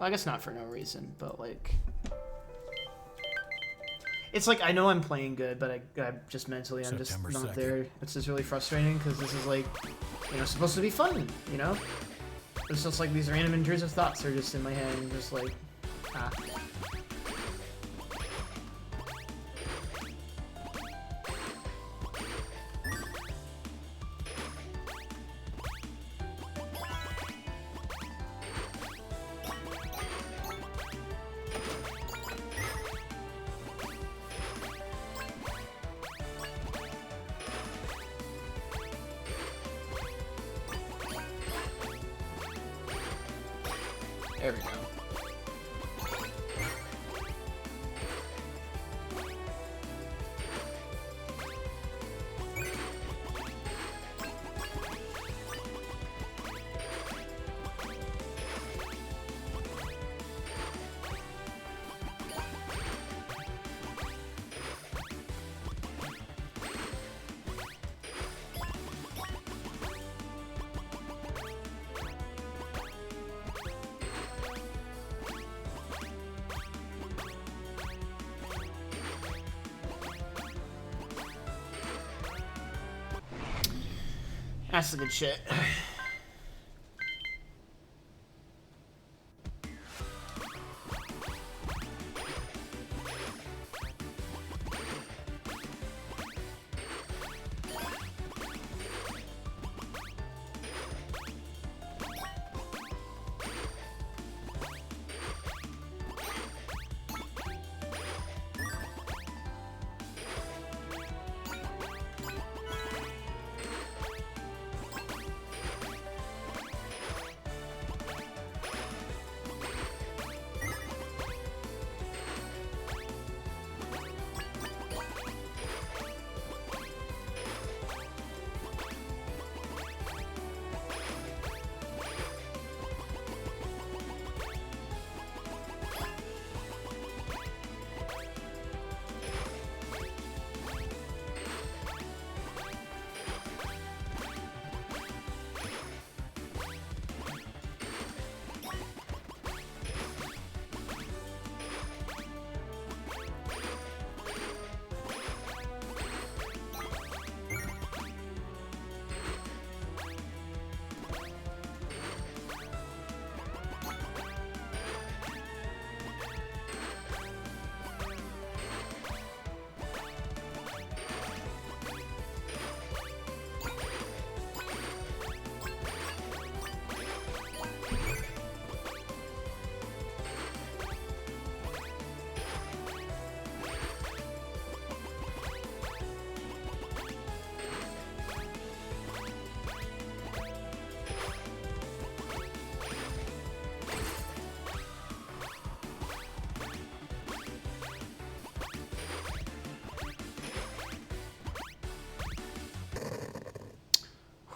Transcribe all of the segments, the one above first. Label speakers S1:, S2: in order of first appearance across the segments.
S1: Well, I guess not for no reason, but like... It's like, I know I'm playing good, but I'm just mentally, I'm just
S2: September
S1: not
S2: 2nd.
S1: there. It's just really frustrating, because this is like, you know, supposed to be fun, you know? It's just like these random intrusive thoughts are just in my head, and just like, ah. There we go. That's the good shit.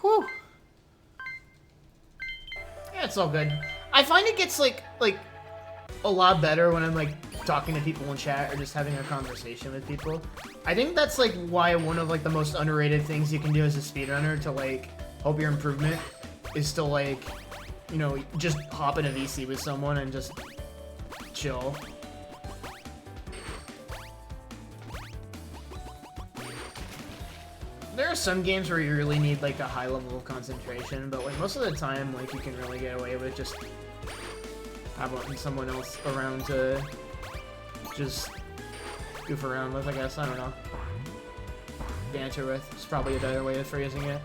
S1: Whew. Yeah, it's all good. I find it gets like a lot better when I'm like talking to people in chat or just having a conversation with people. I think that's like why one of like the most underrated things you can do as a speedrunner to like hope your improvement is to like, you know, just hop in a VC with someone and just chill. There are some games where you really need like a high level of concentration, but like most of the time, like you can really get away with just having someone else around to just goof around with, I guess. I don't know. Banter with is probably a better way of phrasing it.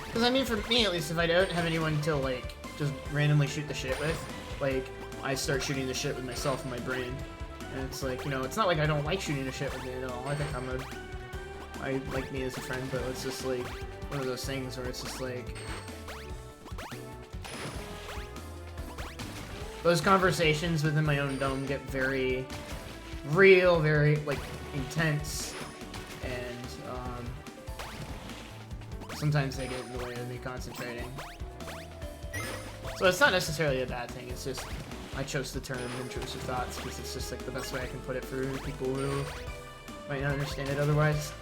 S1: Because I mean, for me at least, if I don't have anyone to like just randomly shoot the shit with, like I start shooting the shit with myself in my brain. And it's like, you know, it's not like I don't like shooting the shit with me at all. I think I like me as a friend, but it's just like one of those things where it's just like those conversations within my own dome get very real, very like intense, and sometimes they get in the way of me concentrating. So it's not necessarily a bad thing, it's just I chose the term intrusive thoughts because it's just like the best way I can put it for people who might not understand it otherwise.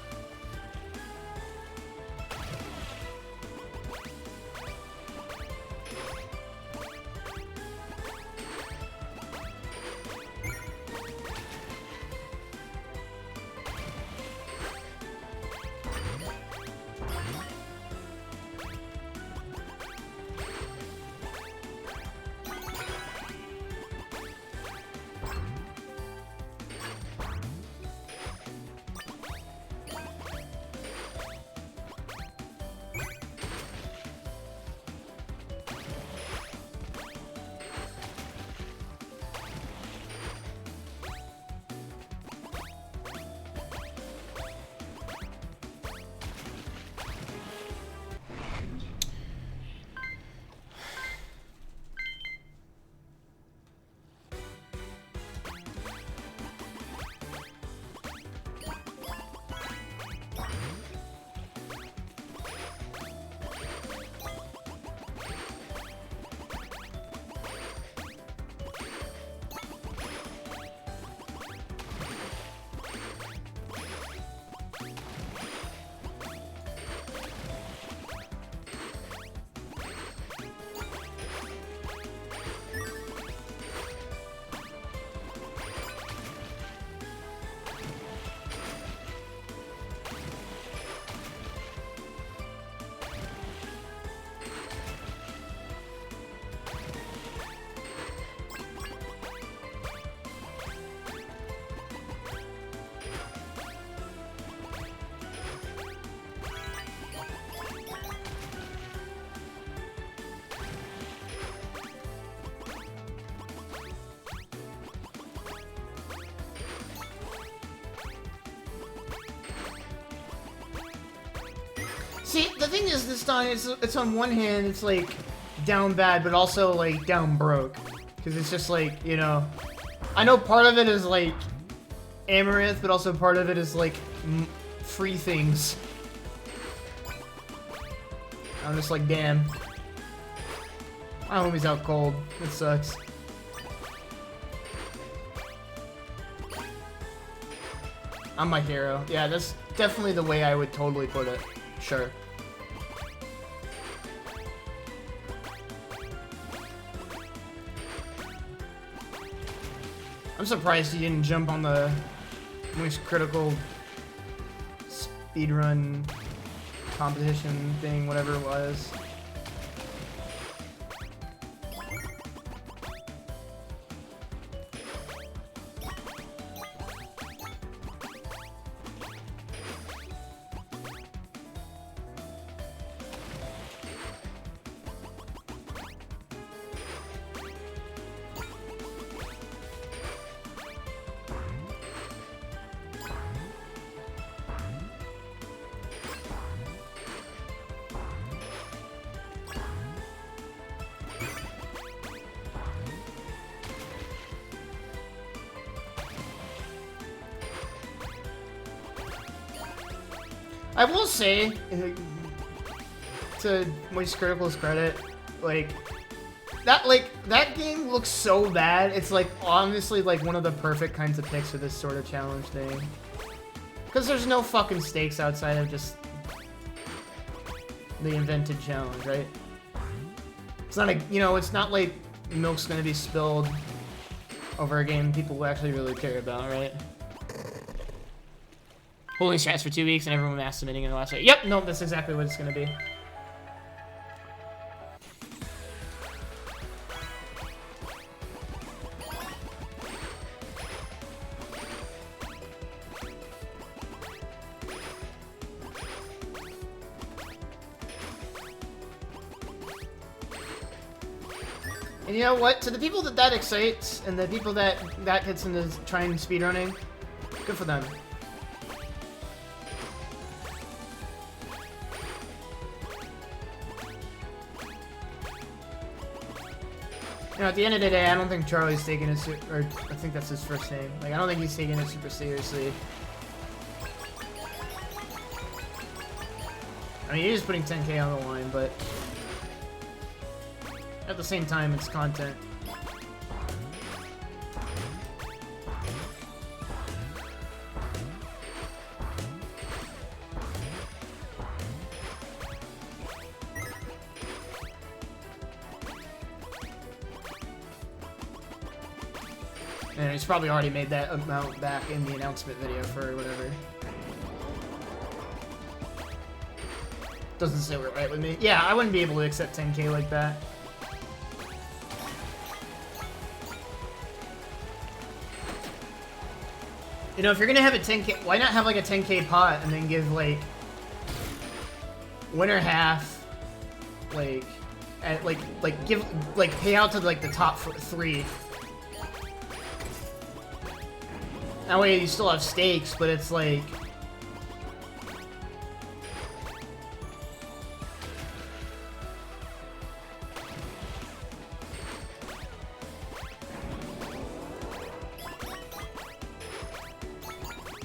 S1: See, the thing is, this time, it's on one hand, it's like down bad, but also like down broke. Because it's just like, you know, I know part of it is like Amaranth, but also part of it is like free things. I'm just like, damn. My homie's out cold. It sucks. I'm my hero. Yeah, that's definitely the way I would totally put it. Sure. I'm surprised he didn't jump on the most critical speedrun competition thing, whatever it was. I will say, to Moist Critical's credit, that game looks so bad. It's like honestly like one of the perfect kinds of picks for this sort of challenge thing. Because there's no fucking stakes outside of just the invented challenge, right? It's not it's not like milk's gonna be spilled over a game people will actually really care about, right? Holding strats for 2 weeks and everyone mass submitting in the last week. Yep, no, that's exactly what it's gonna be. And you know what? To the people that excites and the people that gets into trying speedrunning, good for them. You know, at the end of the day, I don't think Charlie's taking it, or I think that's his first name. Like, I don't think he's taking it super seriously. I mean, he is putting 10K on the line, but at the same time, it's content. And he's probably already made that amount back in the announcement video for whatever. Doesn't sit right with me. Yeah, I wouldn't be able to accept 10K like that. You know, if you're gonna have a 10K, why not have like a 10K pot and then give like winner half, like, give pay out to like the top 3. That way you still have stakes, but it's like...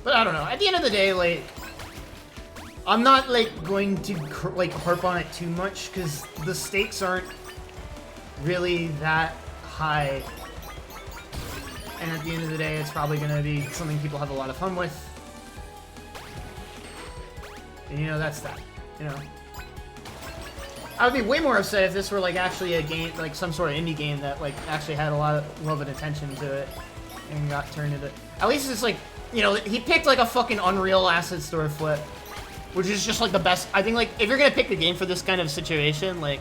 S1: But I don't know. At the end of the day, like... I'm not, like, going to, like, harp on it too much, because the stakes aren't really that high. And at the end of the day, it's probably going to be something people have a lot of fun with. And, you know, that's that. You know. I would be way more upset if this were, like, actually a game, like, some sort of indie game that, like, actually had a lot of love and attention to it. And got turned into... At least it's, like, you know, he picked, like, a fucking Unreal Asset Store flip. Which is just, like, the best... I think, like, if you're going to pick the game for this kind of situation, like...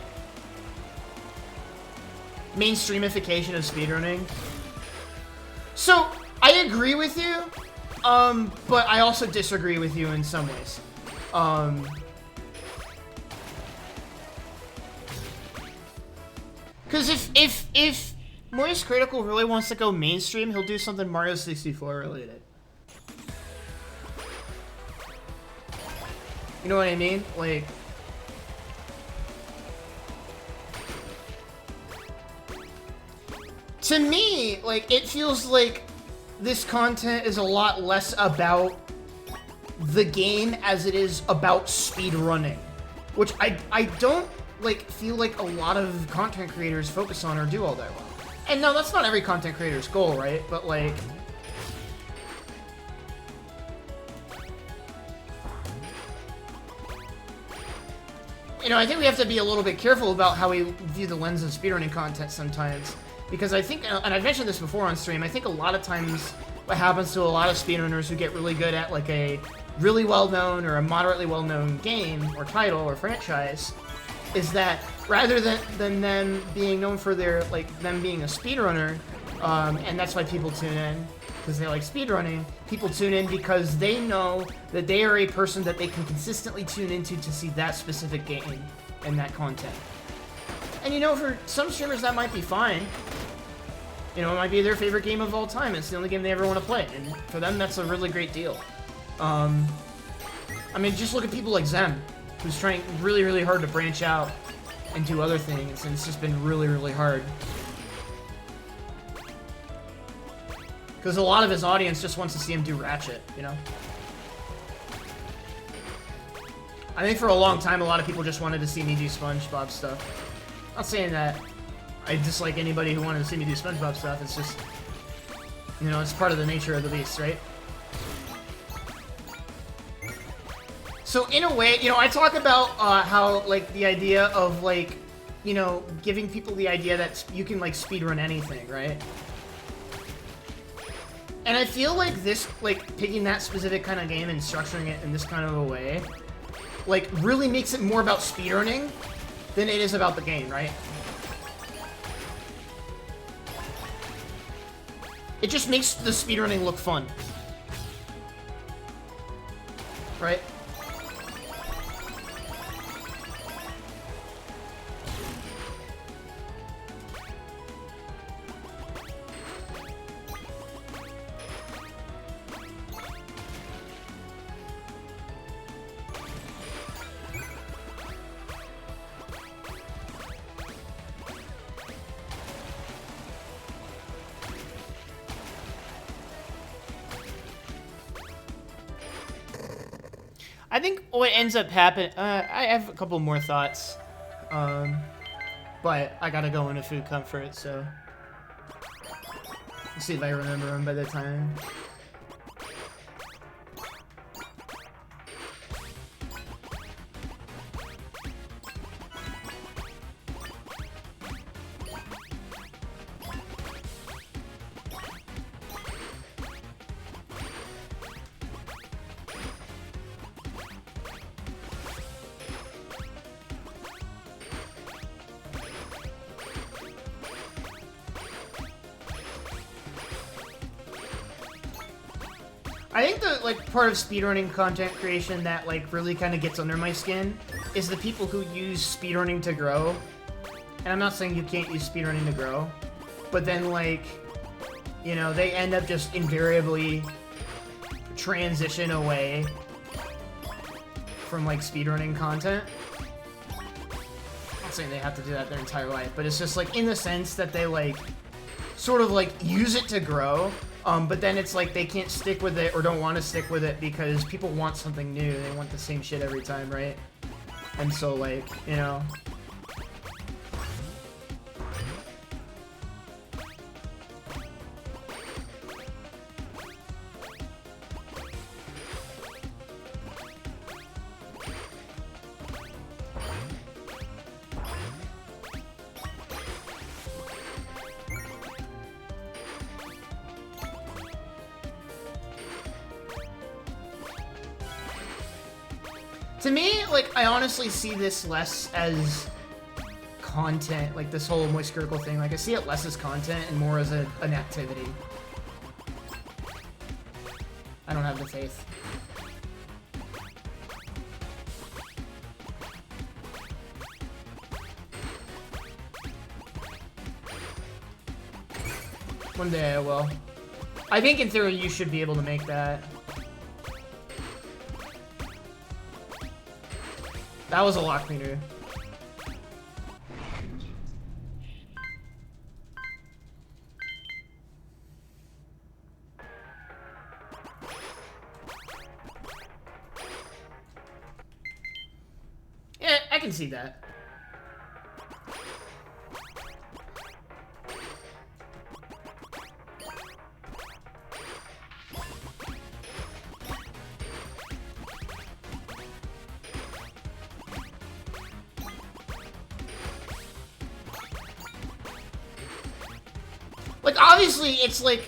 S1: mainstreamification of speedrunning... So, I agree with you, but I also disagree with you in some ways. Because if Moist Critical really wants to go mainstream, he'll do something Mario 64 related. You know what I mean? Like, To me, like, it feels like this content is a lot less about the game as it is about speedrunning, which I don't, like, feel like a lot of content creators focus on or do all that well. And no, that's not every content creator's goal, right? But, like... You know, I think we have to be a little bit careful about how we view the lens of speedrunning content sometimes. Because I think, and I've mentioned this before on stream, I think a lot of times what happens to a lot of speedrunners who get really good at, like, a really well-known or a moderately well-known game or title or franchise is that rather than them being known for their, like, them being a speedrunner, and that's why people tune in, because they like speedrunning, people tune in because they know that they are a person that they can consistently tune into to see that specific game and that content. And you know, for some streamers that might be fine. You know, it might be their favorite game of all time. It's the only game they ever want to play, and for them, that's a really great deal. I mean, just look at people like Zem, who's trying really, really hard to branch out and do other things, and it's just been really, really hard. Because a lot of his audience just wants to see him do Ratchet, you know? I think for a long time, a lot of people just wanted to see me do SpongeBob stuff. Not saying that I dislike anybody who wanted to see me do SpongeBob stuff, it's just, you know, it's part of the nature of the beast, right? So in a way, you know, I talk about how, like, the idea of, like, you know, giving people the idea that you can, like, speedrun anything, right? And I feel like this, like, picking that specific kind of game and structuring it in this kind of a way, like, really makes it more about speedrunning than it is about the game, right? It just makes the speedrunning look fun. Right? I think what ends up happening, I have a couple more thoughts, but I gotta go into food comfort, so let's see if I remember them by the time. I think the, like, part of speedrunning content creation that, like, really kind of gets under my skin is the people who use speedrunning to grow. And I'm not saying you can't use speedrunning to grow, but then, like, you know, they end up just invariably transition away from, like, speedrunning content. I'm not saying they have to do that their entire life, but it's just, like, in the sense that they, like, sort of, like, use it to grow. But then it's like they can't stick with it or don't want to stick with it because people want something new. They want the same shit every time, right? And so, like, you know... To me, like, I honestly see this less as content, like this whole moist critical thing. Like, I see it less as content and more as an activity. I don't have the faith. One day I will. I think in theory you should be able to make that. That was a lot cleaner. can see that. Like, obviously, it's like,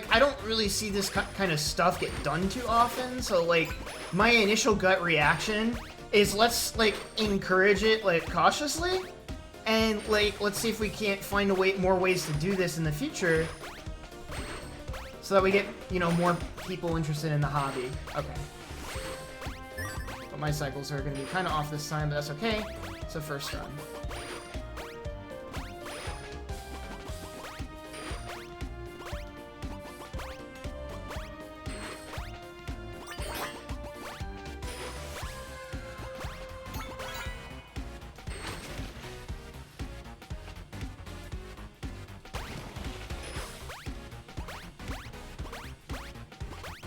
S1: I don't really see this kind of stuff get done too often, so, like, my initial gut reaction is let's, like, encourage it, like, cautiously, and, like, let's see if we can't find more ways to do this in the future, so that we get, you know, more people interested in the hobby. Okay. But my cycles are going to be kind of off this time, but that's okay. It's a first run.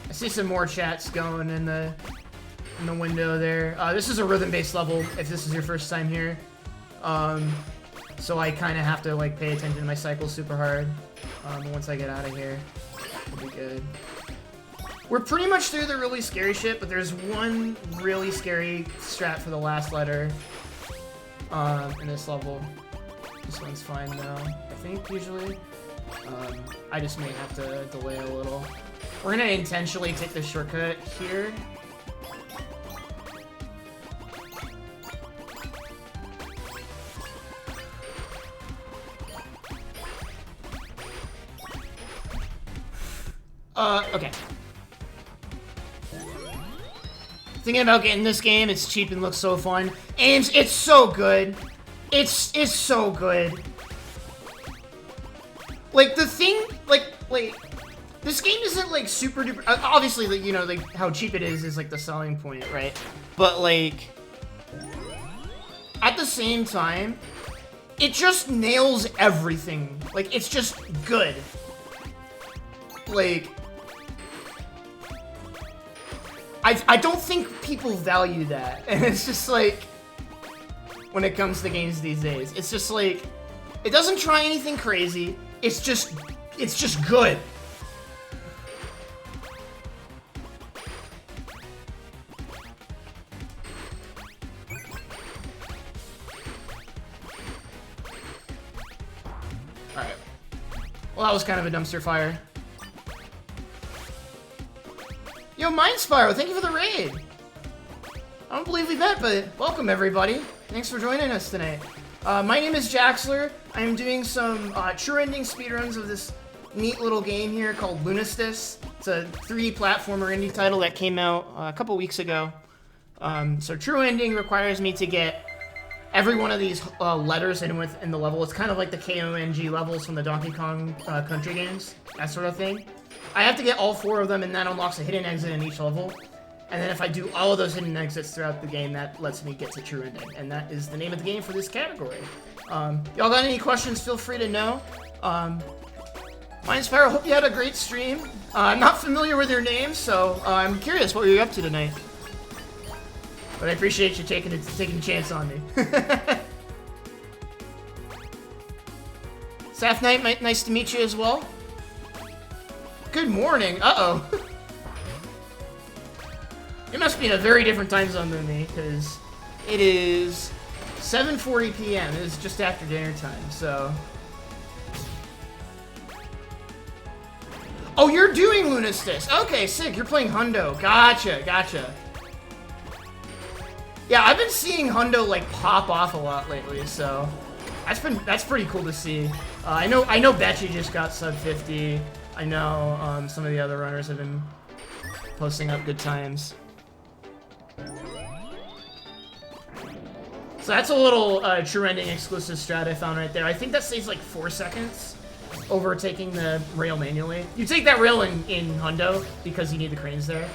S1: I see some more chats going in the window there. This is a rhythm-based level, if this is your first time here. So I kind of have to, like, pay attention to my cycles super hard. Once I get out of here, it'll be good. We're pretty much through the really scary shit, but there's one really scary strat for the last letter in this level. This one's fine though, I think, usually. I just may have to delay a little. We're gonna intentionally take the shortcut here. Okay. Thinking about getting this game, it's cheap and looks so fun. Aims, it's so good. It's so good. Like, the thing, like, this game isn't, like, super duper, obviously, like, you know, like, how cheap it is, like, the selling point, right? But, like, at the same time, it just nails everything. Like, it's just good. Like, I don't think people value that, and it's just, like, when it comes to games these days, it's just, like, it doesn't try anything crazy, it's just good. Alright. Well, that was kind of a dumpster fire. Yo, Mind Spyro, thank you for the raid! I don't believe we met, but welcome everybody. Thanks for joining us tonight. My name is Jaxler. I am doing some true ending speedruns of this neat little game here called Lunistice. It's a 3D platformer indie title that came out a couple weeks ago. So true ending requires me to get every one of these letters in the level. It's kind of like the KONG levels from the Donkey Kong Country games, that sort of thing. I have to get all 4 of them, and that unlocks a hidden exit in each level. And then if I do all of those hidden exits throughout the game, that lets me get to true ending. And that is the name of the game for this category. Y'all got any questions, feel free to know. Mind Spyro, hope you had a great stream. I'm not familiar with your name, so I'm curious what you're up to tonight. But I appreciate you taking a chance on me. Saf Knight, nice to meet you as well. Good morning. Uh-oh. It must be in a very different time zone than me, because it is 7:40 p.m. It is just after dinner time, so... Oh, you're doing Lunistice! Okay, sick, you're playing Hundo. Gotcha, gotcha. Yeah, I've been seeing Hundo, like, pop off a lot lately, so... That's pretty cool to see. I know Betchy just got sub 50. I know some of the other runners have been posting up good times. So that's a little true ending exclusive strat I found right there. I think that saves like 4 seconds over taking the rail manually. You take that rail in Hundo because you need the cranes there.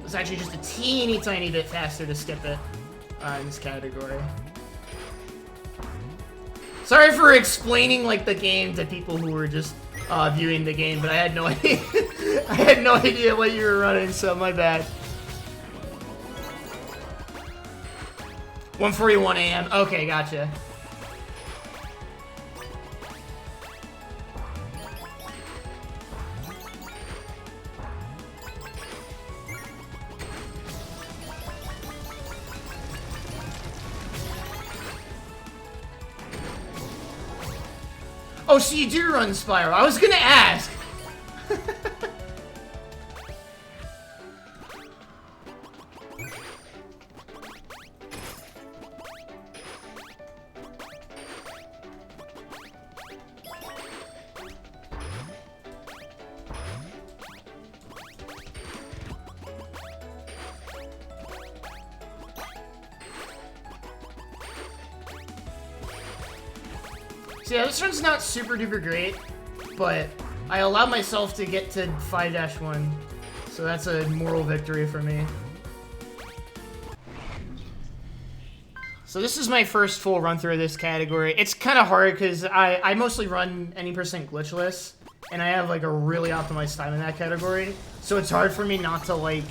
S1: It's actually just a teeny tiny bit faster to skip it in this category. Sorry for explaining like the game to people who were just viewing the game, but I had no idea. I had no idea what you were running, so my bad. 1:41 a.m. Okay, gotcha. Oh, so you do run Spiral. I was gonna ask. So yeah, this run's not super duper great, but I allowed myself to get to 5-1, so that's a moral victory for me. So this is my first full run through of this category. It's kind of hard because I mostly run any percent glitchless, and I have like a really optimized time in that category, so it's hard for me not to like...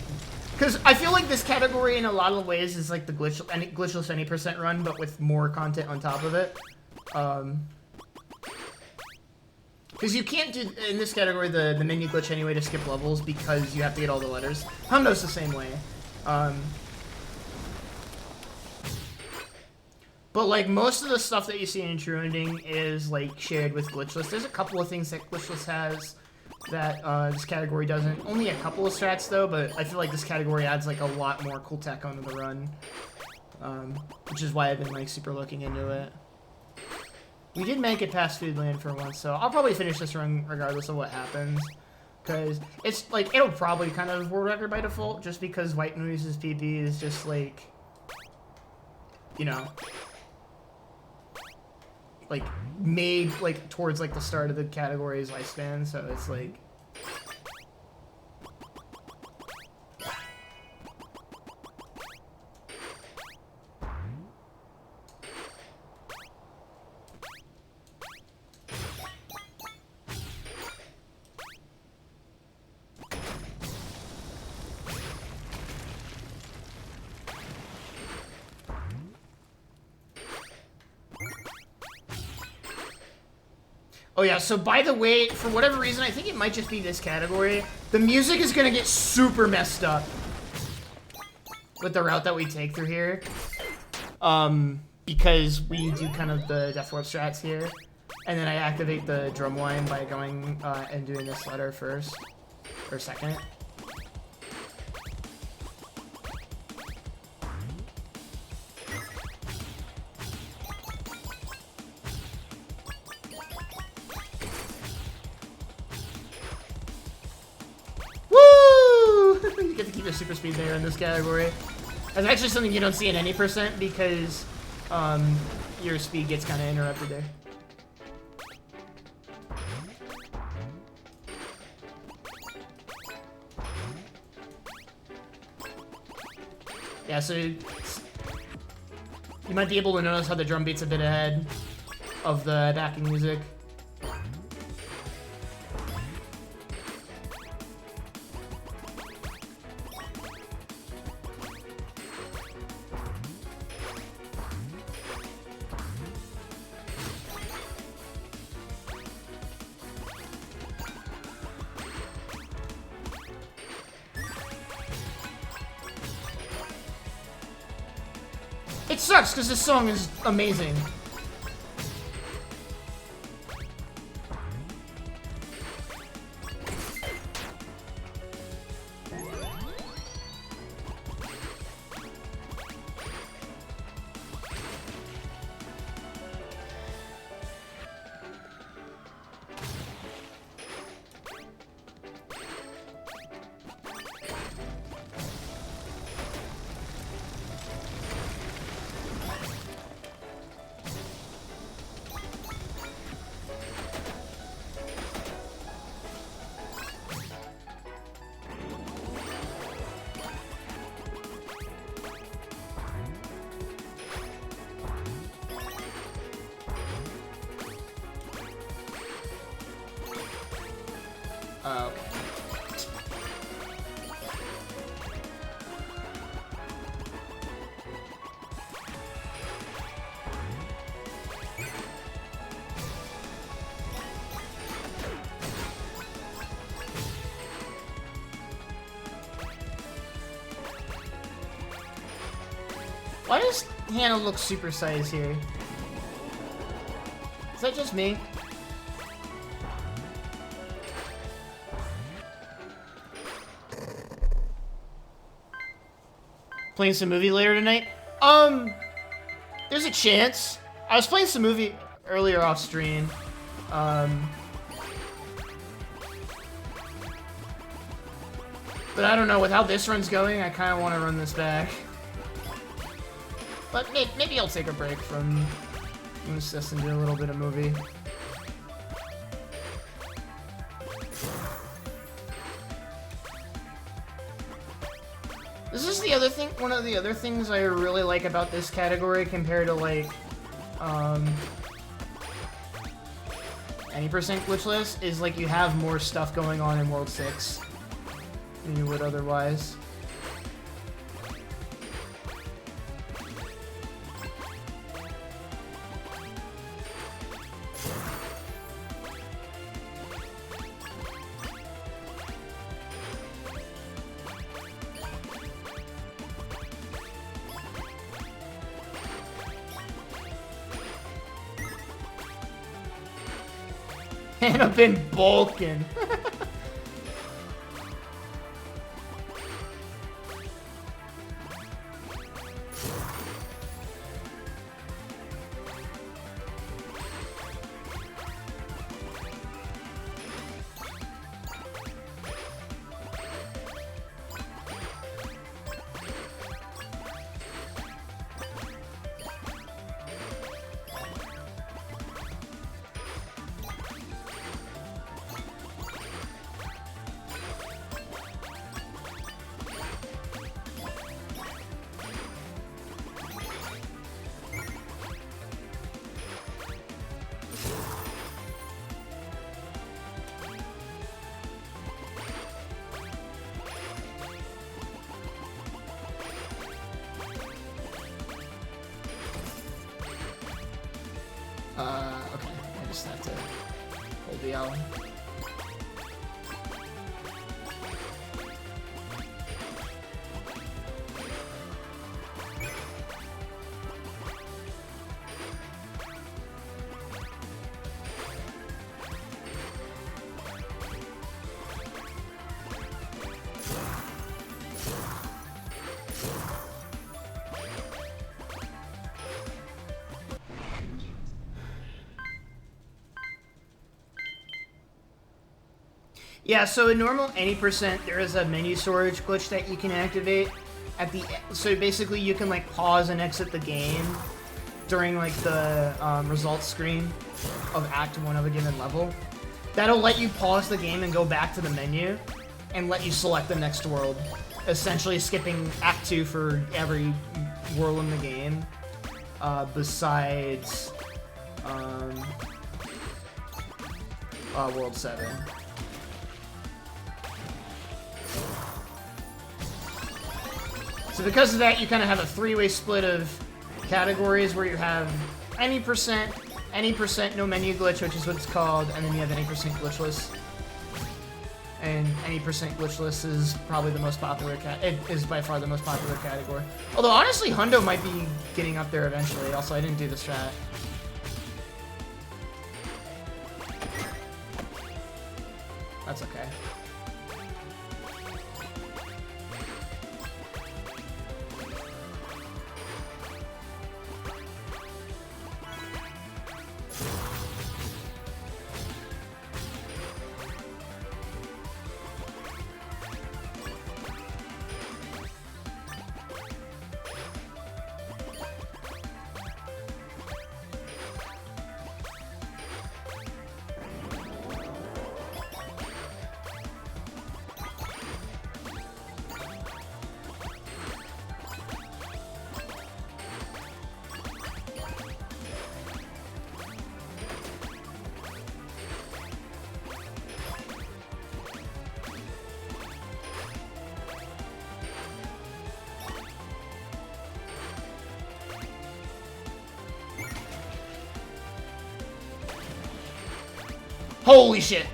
S1: Because I feel like this category in a lot of ways is like the glitchless any percent run, but with more content on top of it. Because you can't do, in this category, the menu glitch anyway to skip levels because you have to get all the letters. Humdo's the same way. But, like, most of the stuff that you see in True Ending is, like, shared with glitchless. There's a couple of things that glitchless has that this category doesn't. Only a couple of strats, though, but I feel like this category adds, like, a lot more cool tech onto the run. Which is why I've been, like, super looking into it. We did make it past Foodland for once, so I'll probably finish this run regardless of what happens. Because it's, like, it'll probably kind of world record by default, just because White Noise's PP is just, like, you know, like, made, like, towards, like, the start of the category's lifespan, so it's, like... Oh yeah, so by the way, for whatever reason, I think it might just be this category. The music is gonna get super messed up with the route that we take through here. Because we do kind of the Death Warp strats here. And then I activate the drum line by going and doing this letter first. Or second. You get to keep your super speed there in this category. That's actually something you don't see in any percent because your speed gets kind of interrupted there. Yeah, so you might be able to notice how the drum beat's a bit ahead of the backing music. It sucks because this song is amazing. Why does Hannah look supersized here? Is that just me? Playing some movie later tonight? There's a chance. I was playing some movie earlier off stream. But I don't know, with how this run's going, I kind of want to run this back. But maybe I'll take a break from Lunistice and do a little bit of movie. This is the other thing, one of the other things I really like about this category compared to, like, any percent glitchless, is, like, you have more stuff going on in World 6 than you would otherwise. And I've been bulking. Okay, I just have to hold the L. Yeah, so in normal any percent, there is a menu storage glitch that you can activate at the. So basically, you can like pause and exit the game during like the results screen of Act 1 of a given level. That'll let you pause the game and go back to the menu and let you select the next world, essentially skipping Act 2 for every world in the game, besides World 7. So because of that, you kind of have a three-way split of categories where you have any percent, no menu glitch, which is what it's called, and then you have any percent glitchless. And any percent glitchless is probably the most popular it is by far the most popular category. Although honestly, Hundo might be getting up there eventually. Also, I didn't do the strat. That's okay. Holy shit!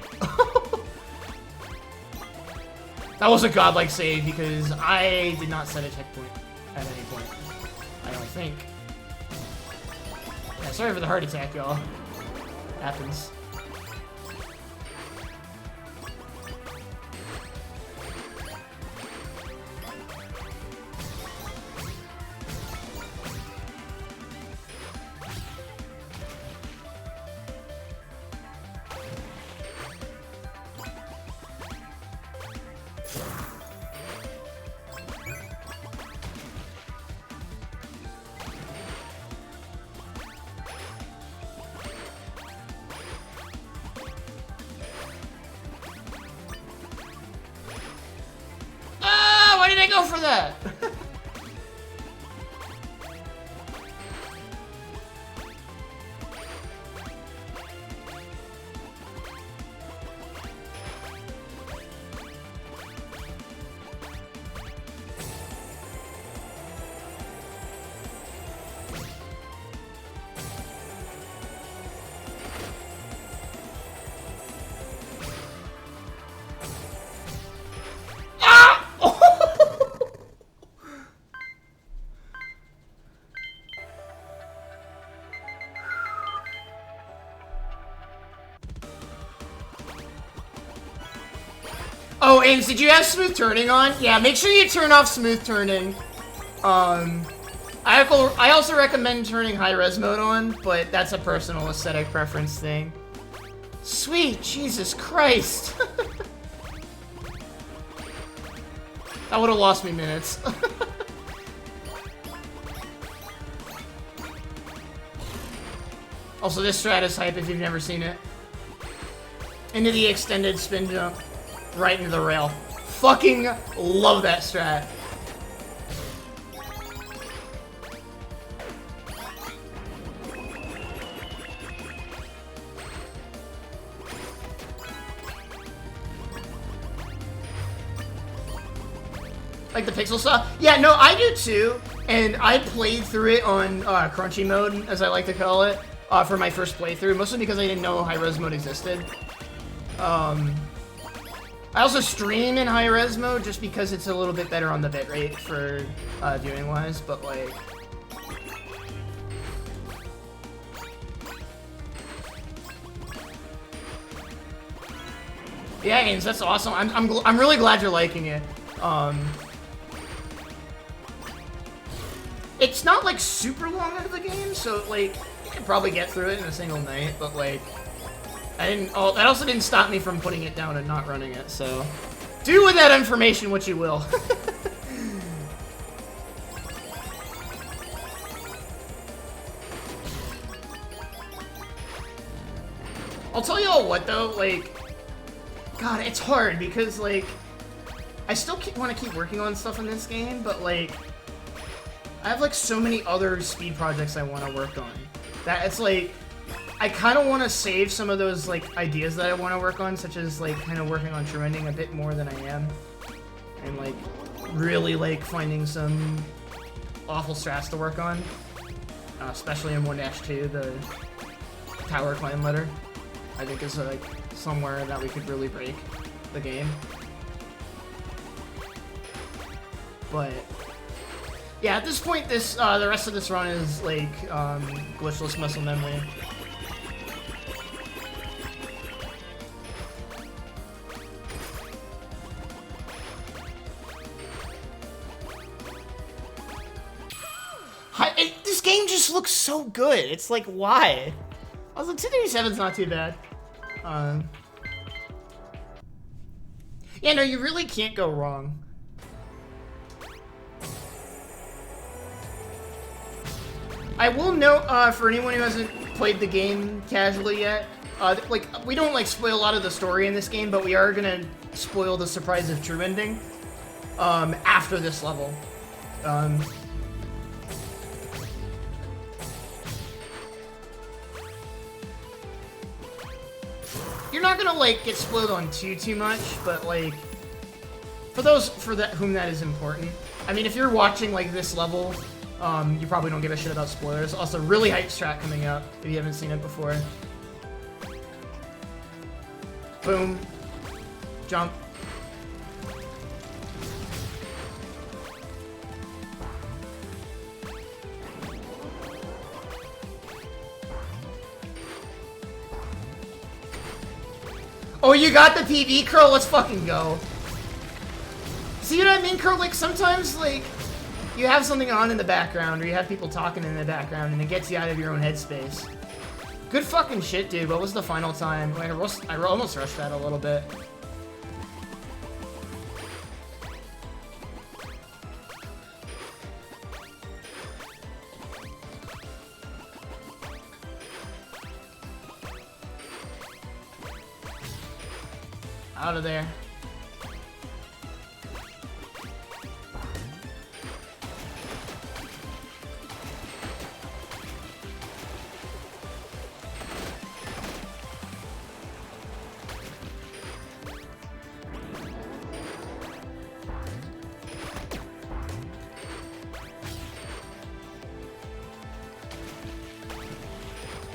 S1: That was a godlike save because I did not set a checkpoint at any point. I don't think. Yeah, sorry for the heart attack, y'all. Happens. Why did I go for that? Oh, and did you have smooth turning on? Yeah, make sure you turn off smooth turning. I also recommend turning high-res mode on, but that's a personal aesthetic preference thing. Sweet Jesus Christ! That would have lost me minutes. Also, this strat is hype if you've never seen it. Into the extended spin jump. Right into the rail. Fucking love that strat. Like the pixel saw? Yeah, no, I do too. And I played through it on crunchy mode, as I like to call it, for my first playthrough, mostly because I didn't know high-res mode existed. I also stream in high-res mode just because it's a little bit better on the bitrate for viewing-wise, but like... Yeah, Ains, that's awesome. I'm really glad you're liking it. It's not like super long into the game, so like you can probably get through it in a single night, but like... that also didn't stop me from putting it down and not running it, so... Do with that information what you will. I'll tell you all what, though, like... God, it's hard, because, like... I still want to keep working on stuff in this game, but, like... I have, like, so many other speed projects I want to work on. That it's, like... I kind of want to save some of those, like, ideas that I want to work on, such as, like, kind of working on true ending a bit more than I am. And, like, really, like, finding some awful strats to work on. Especially in 1-2, the tower climb letter. I think is, like, somewhere that we could really break the game. But... yeah, at this point, the rest of this run is, like, glitchless muscle memory. This game just looks so good. It's like, why? Also, 237's not too bad. Yeah, no, you really can't go wrong. I will note, for anyone who hasn't played the game casually yet, like, we don't, like, spoil a lot of the story in this game, but we are gonna spoil the surprise of true ending, after this level. You're not gonna, like, get spoiled on too much, but, like, for whom that is important. I mean, if you're watching, like, this level, you probably don't give a shit about spoilers. Also, really hype strat coming up, if you haven't seen it before. Boom. Jump. Oh, you got the PV, Curl? Let's fucking go. See what I mean, Curl? Like, sometimes, like, you have something on in the background, or you have people talking in the background, and it gets you out of your own headspace. Good fucking shit, dude. What was the final time? Wait, I almost rushed that a little bit. Out of there.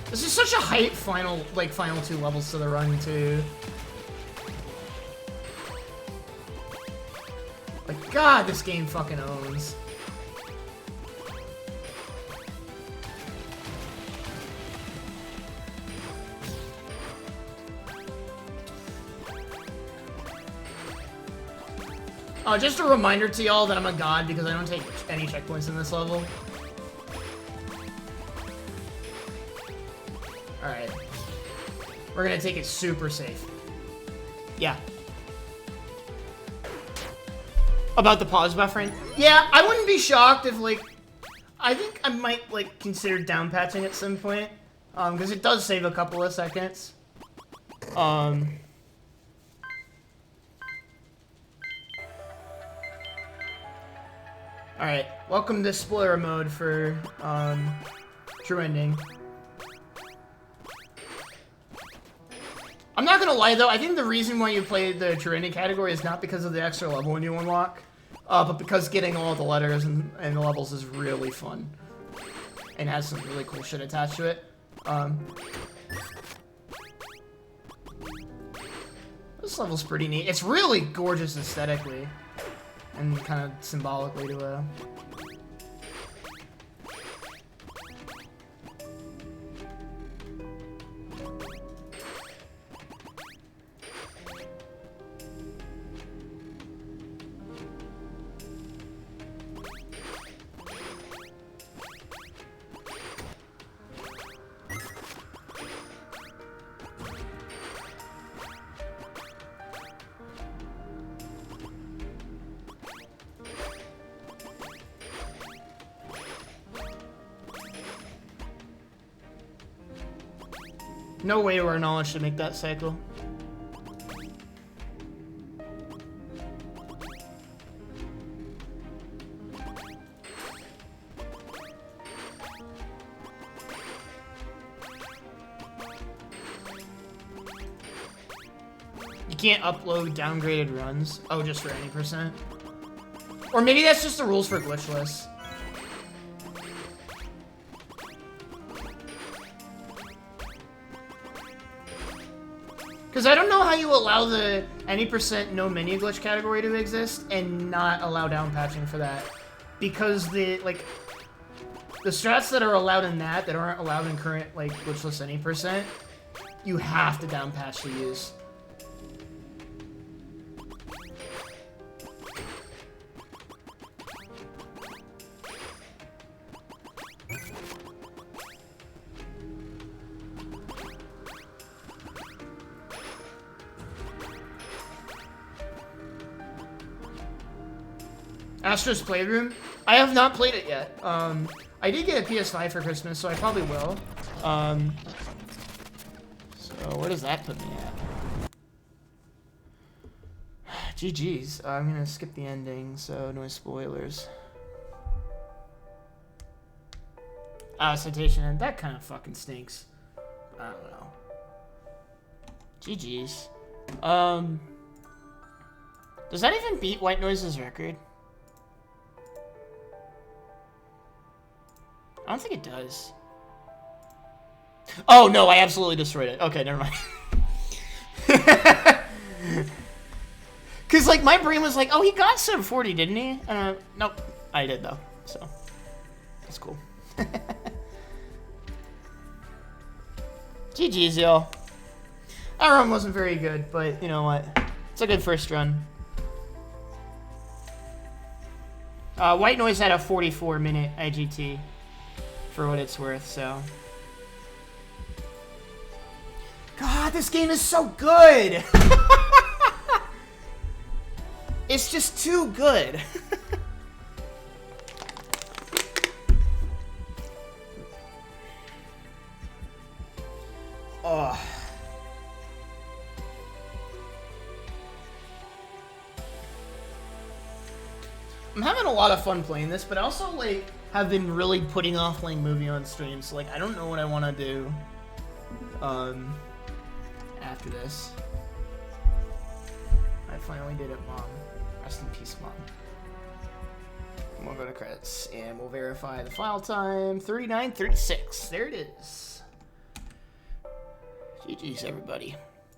S1: This is such a hype final 2 levels to the run, too. Like, God, this game fucking owns. Just a reminder to y'all that I'm a god because I don't take any checkpoints in this level. Alright. We're gonna take it super safe. Yeah. About the pause buffering? Yeah, I wouldn't be shocked if, like... I think I might, like, consider down patching at some point. Because it does save a couple of seconds. Alright. Welcome to spoiler mode for, True Ending. I'm not gonna lie though, I think the reason why you play the True Ending category is not because of the extra level when you unlock, but because getting all the letters and the levels is really fun. And has some really cool shit attached to it. This level's pretty neat. It's really gorgeous aesthetically. And kind of symbolically to a... No way to our knowledge to make that cycle. You can't upload downgraded runs. Oh, just for any %. Or maybe that's just the rules for glitchless. Because I don't know how you allow the any % no menu glitch category to exist and not allow down patching for that. Because the strats that are allowed in that aren't allowed in current like glitchless any %, you have to down patch to use. Astro's Playroom? I have not played it yet. I did get a PS5 for Christmas, so I probably will. So where does that put me at? GG's. I'm gonna skip the ending, so no spoilers. Citation, that kind of fucking stinks. I don't know. GG's. Does that even beat White Noise's record? I don't think it does. Oh, no, I absolutely destroyed it. Okay, never mind. Because, like, my brain was like, oh, he got 740, didn't he? Nope. I did, though. So, that's cool. GG's, y'all. That run wasn't very good, but you know what? It's a good first run. White Noise had a 44-minute IGT, for what it's worth, so... God, this game is so good! It's just too good. Oh. I'm having a lot of fun playing this, but I also, like, have been really putting off playing Movie on stream, so, like, I don't know what I want to do, after this. I finally did it, Mom. Rest in peace, Mom. We'll go to credits, and we'll verify the file time, 39:36. There it is. GG's, everybody.